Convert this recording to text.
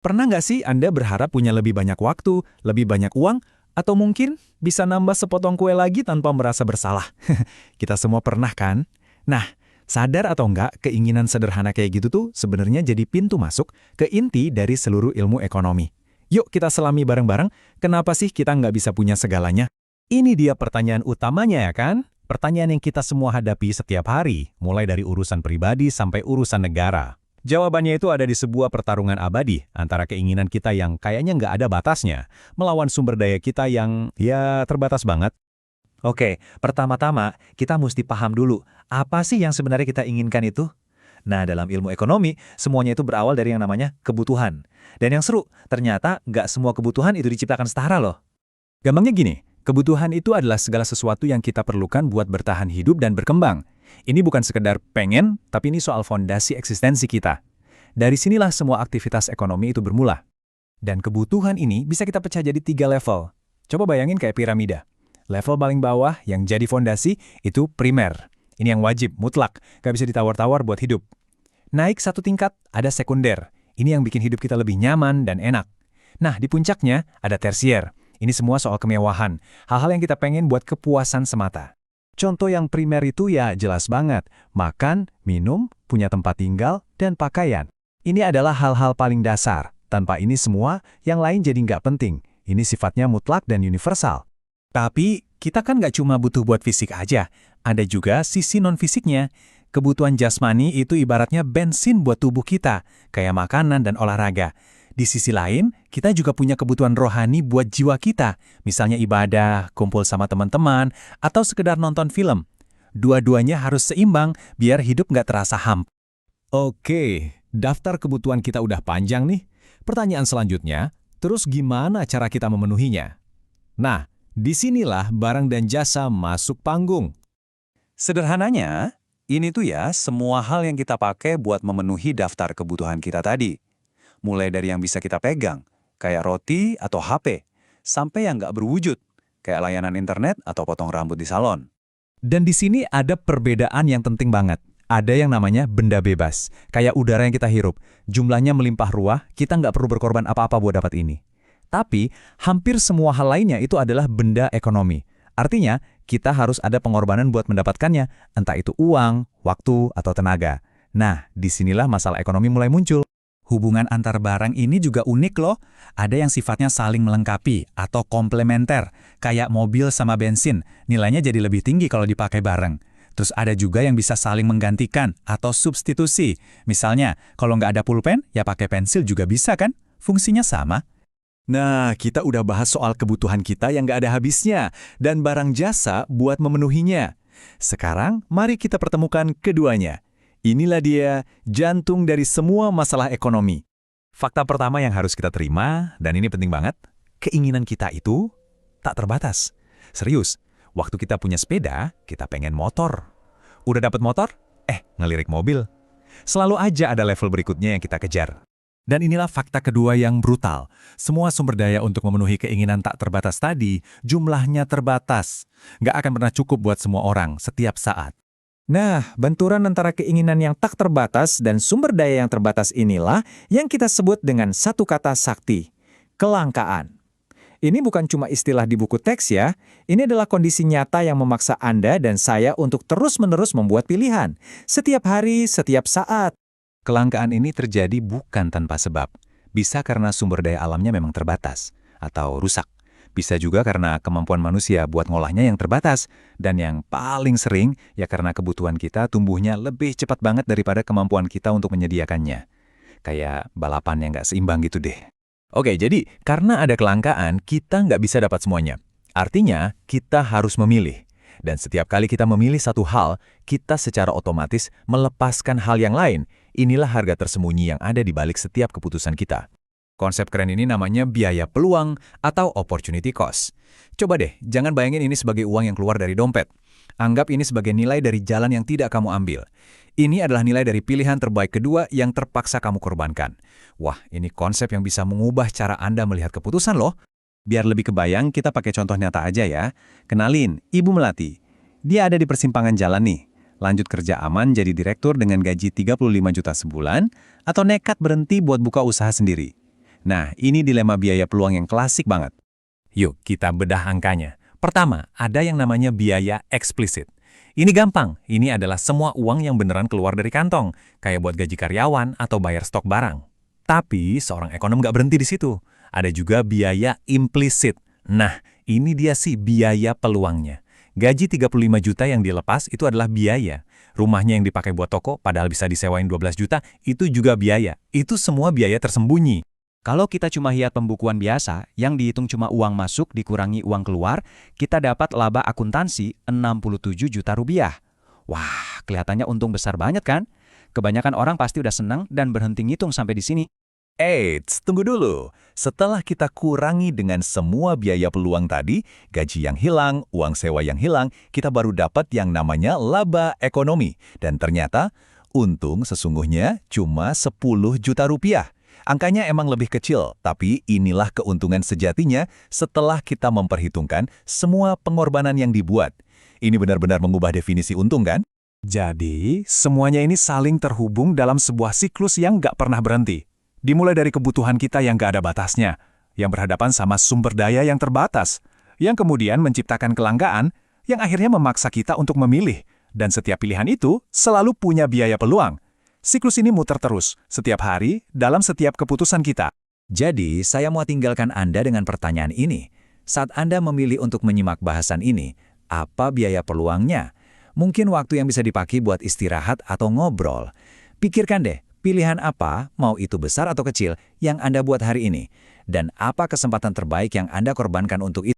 Pernah nggak sih Anda berharap punya lebih banyak waktu, lebih banyak uang, atau mungkin bisa nambah sepotong kue lagi tanpa merasa bersalah? Kita semua pernah kan? Nah, sadar atau enggak, keinginan sederhana kayak gitu tuh sebenarnya jadi pintu masuk ke inti dari seluruh ilmu ekonomi. Yuk kita selami bareng-bareng, kenapa sih kita nggak bisa punya segalanya? Ini dia pertanyaan utamanya ya kan? Pertanyaan yang kita semua hadapi setiap hari, mulai dari urusan pribadi sampai urusan negara. Jawabannya itu ada di sebuah pertarungan abadi antara keinginan kita yang kayaknya nggak ada batasnya, melawan sumber daya kita yang, ya, terbatas banget. Oke, pertama-tama kita mesti paham dulu, apa sih yang sebenarnya kita inginkan itu? Nah, dalam ilmu ekonomi, semuanya itu berawal dari yang namanya kebutuhan. Dan yang seru, ternyata nggak semua kebutuhan itu diciptakan setara loh. Gampangnya gini, kebutuhan itu adalah segala sesuatu yang kita perlukan buat bertahan hidup dan berkembang. Ini bukan sekedar pengen, tapi ini soal fondasi eksistensi kita. Dari sinilah semua aktivitas ekonomi itu bermula. Dan kebutuhan ini bisa kita pecah jadi 3 level. Coba bayangin kayak piramida. Level paling bawah yang jadi fondasi itu primer. Ini yang wajib, mutlak, gak bisa ditawar-tawar buat hidup. Naik satu tingkat, ada sekunder. Ini yang bikin hidup kita lebih nyaman dan enak. Nah, di puncaknya ada tersier. Ini semua soal kemewahan, hal-hal yang kita pengen buat kepuasan semata. Contoh yang primer itu ya jelas banget, makan, minum, punya tempat tinggal, dan pakaian. Ini adalah hal-hal paling dasar. Tanpa ini semua, yang lain jadi nggak penting. Ini sifatnya mutlak dan universal. Tapi, kita kan nggak cuma butuh buat fisik aja. Ada juga sisi non-fisiknya. Kebutuhan jasmani itu ibaratnya bensin buat tubuh kita, kayak makanan dan olahraga. Di sisi lain, kita juga punya kebutuhan rohani buat jiwa kita, misalnya ibadah, kumpul sama teman-teman, atau sekedar nonton film. Dua-duanya harus seimbang biar hidup nggak terasa hampa. Oke, daftar kebutuhan kita udah panjang nih. Pertanyaan selanjutnya, terus gimana cara kita memenuhinya? Nah, disinilah barang dan jasa masuk panggung. Sederhananya, ini tuh ya semua hal yang kita pakai buat memenuhi daftar kebutuhan kita tadi. Mulai dari yang bisa kita pegang, kayak roti atau HP, sampai yang nggak berwujud, kayak layanan internet atau potong rambut di salon. Dan di sini ada perbedaan yang penting banget. Ada yang namanya benda bebas, kayak udara yang kita hirup. Jumlahnya melimpah ruah, kita nggak perlu berkorban apa-apa buat dapat ini. Tapi, hampir semua hal lainnya itu adalah benda ekonomi. Artinya, kita harus ada pengorbanan buat mendapatkannya, entah itu uang, waktu, atau tenaga. Nah, disinilah masalah ekonomi mulai muncul. Hubungan antar barang ini juga unik loh. Ada yang sifatnya saling melengkapi atau komplementer, kayak mobil sama bensin. Nilainya jadi lebih tinggi kalau dipakai bareng. Terus ada juga yang bisa saling menggantikan atau substitusi. Misalnya, kalau nggak ada pulpen, ya pakai pensil juga bisa kan? Fungsinya sama. Nah, kita udah bahas soal kebutuhan kita yang nggak ada habisnya, dan barang jasa buat memenuhinya. Sekarang, mari kita pertemukan keduanya. Inilah dia, jantung dari semua masalah ekonomi. Fakta pertama yang harus kita terima, dan ini penting banget, keinginan kita itu tak terbatas. Serius, waktu kita punya sepeda, kita pengen motor. Udah dapat motor? Ngelirik mobil. Selalu aja ada level berikutnya yang kita kejar. Dan inilah fakta kedua yang brutal. Semua sumber daya untuk memenuhi keinginan tak terbatas tadi, jumlahnya terbatas. Nggak akan pernah cukup buat semua orang, setiap saat. Nah, benturan antara keinginan yang tak terbatas dan sumber daya yang terbatas inilah yang kita sebut dengan satu kata sakti, kelangkaan. Ini bukan cuma istilah di buku teks ya, ini adalah kondisi nyata yang memaksa Anda dan saya untuk terus-menerus membuat pilihan, setiap hari, setiap saat. Kelangkaan ini terjadi bukan tanpa sebab. Bisa karena sumber daya alamnya memang terbatas atau rusak. Bisa juga karena kemampuan manusia buat ngolahnya yang terbatas. Dan yang paling sering, ya karena kebutuhan kita tumbuhnya lebih cepat banget daripada kemampuan kita untuk menyediakannya. Kayak balapan yang nggak seimbang gitu deh. Oke, jadi karena ada kelangkaan, kita nggak bisa dapat semuanya. Artinya, kita harus memilih. Dan setiap kali kita memilih satu hal, kita secara otomatis melepaskan hal yang lain. Inilah harga tersembunyi yang ada di balik setiap keputusan kita. Konsep keren ini namanya biaya peluang atau opportunity cost. Coba deh, jangan bayangin ini sebagai uang yang keluar dari dompet. Anggap ini sebagai nilai dari jalan yang tidak kamu ambil. Ini adalah nilai dari pilihan terbaik kedua yang terpaksa kamu korbankan. Wah, ini konsep yang bisa mengubah cara Anda melihat keputusan loh. Biar lebih kebayang, kita pakai contoh nyata aja ya. Kenalin, Ibu Melati. Dia ada di persimpangan jalan nih. Lanjut kerja aman jadi direktur dengan gaji 35 juta sebulan, atau nekat berhenti buat buka usaha sendiri. Nah, ini dilema biaya peluang yang klasik banget. Yuk, kita bedah angkanya. Pertama, ada yang namanya biaya eksplisit. Ini gampang, ini adalah semua uang yang beneran keluar dari kantong, kayak buat gaji karyawan atau bayar stok barang. Tapi, seorang ekonom nggak berhenti di situ. Ada juga biaya implisit. Nah, ini dia sih biaya peluangnya. Gaji 35 juta yang dilepas itu adalah biaya. Rumahnya yang dipakai buat toko, padahal bisa disewain 12 juta, itu juga biaya. Itu semua biaya tersembunyi. Kalau kita cuma lihat pembukuan biasa, yang dihitung cuma uang masuk dikurangi uang keluar, kita dapat laba akuntansi 67 juta rupiah. Wah, kelihatannya untung besar banget kan? Kebanyakan orang pasti udah senang dan berhenti ngitung sampai di sini. Eits, tunggu dulu. Setelah kita kurangi dengan semua biaya peluang tadi, gaji yang hilang, uang sewa yang hilang, kita baru dapat yang namanya laba ekonomi. Dan ternyata, untung sesungguhnya cuma 10 juta rupiah. Angkanya emang lebih kecil, tapi inilah keuntungan sejatinya setelah kita memperhitungkan semua pengorbanan yang dibuat. Ini benar-benar mengubah definisi untung kan? Jadi, semuanya ini saling terhubung dalam sebuah siklus yang nggak pernah berhenti. Dimulai dari kebutuhan kita yang nggak ada batasnya, yang berhadapan sama sumber daya yang terbatas, yang kemudian menciptakan kelangkaan, yang akhirnya memaksa kita untuk memilih. Dan setiap pilihan itu selalu punya biaya peluang. Siklus ini muter terus, setiap hari, dalam setiap keputusan kita. Jadi, saya mau tinggalkan Anda dengan pertanyaan ini. Saat Anda memilih untuk menyimak bahasan ini, apa biaya peluangnya? Mungkin waktu yang bisa dipakai buat istirahat atau ngobrol. Pikirkan deh, pilihan apa, mau itu besar atau kecil, yang Anda buat hari ini. Dan apa kesempatan terbaik yang Anda korbankan untuk itu?